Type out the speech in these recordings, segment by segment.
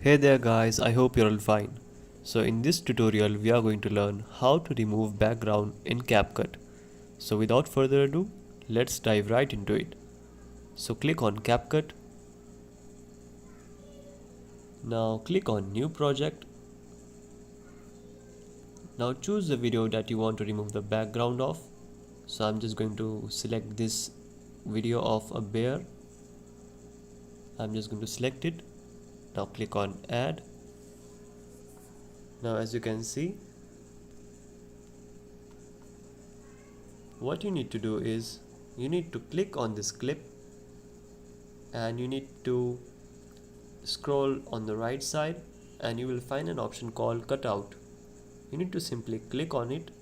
Hey there guys, I hope you're all fine. So in this tutorial we are going to learn how to remove background in CapCut. So without further ado, let's dive right into it. So click on CapCut. Now click on new project. Now choose the video that you want to remove the background of. So I'm just going to select this video of a bear. I'm just going to select it. Now click on add. Now as you can see, what you need to do is you need to click on this clip and you need to scroll on the right side and you will find an option called cutout. You need to simply click on it,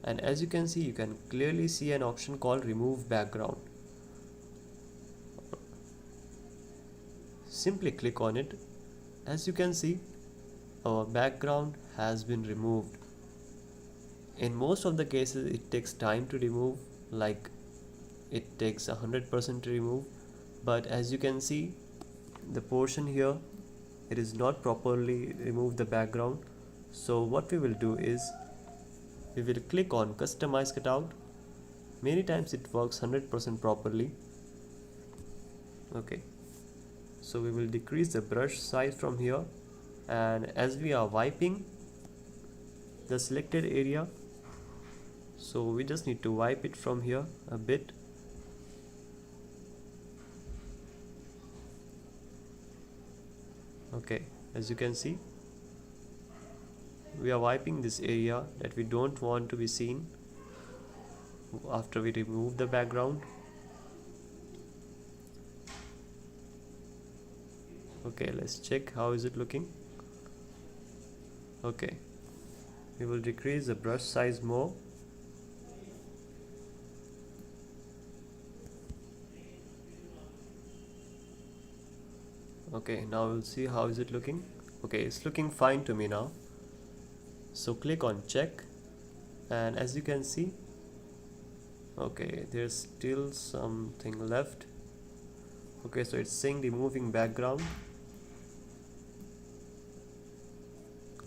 and as you can see, you can clearly see an option called remove background. Simply click on it. As you can see, our background has been removed. In most of the cases it takes time to remove, like it takes 100% to remove, but as you can see, the portion here, it is not properly removed the background. So what we will do is we will click on customize cutout. Many times it works 100% properly. Okay, so we will decrease the brush size from here, and as we are wiping the selected area, so we just need to wipe it from here a bit. Okay, as you can see, we are wiping this area that we don't want to be seen after we remove the background. Okay, let's check how is it looking. Okay, we will decrease the brush size more. Okay, now we'll see how is it looking. Okay, it's looking fine to me now. So click on check, and as you can see, okay, there's still something left. Okay, so it's saying removing background.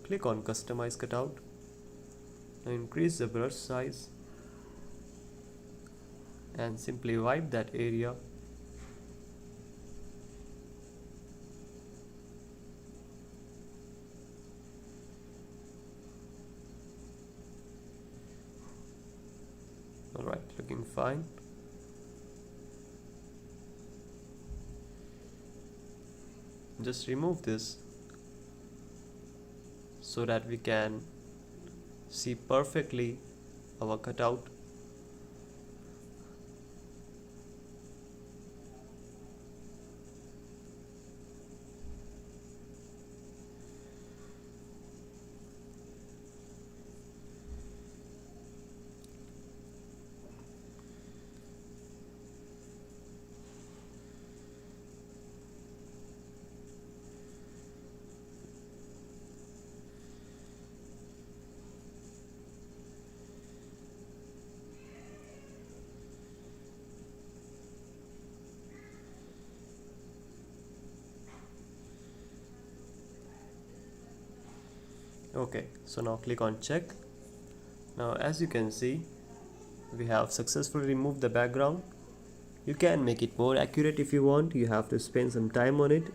Click on customize cutout and increase the brush size and simply wipe that area. Alright, looking fine. Just remove this so that we can see perfectly our cutout. Okay, so now click on check. Now as you can see, we have successfully removed the background. You can make it more accurate if you want. You have to spend some time on it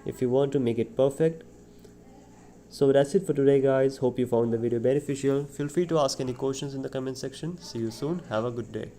if you want to make it perfect. So that's it for today guys. Hope you found the video beneficial. Feel free to ask any questions in the comment section. See you soon. Have a good day.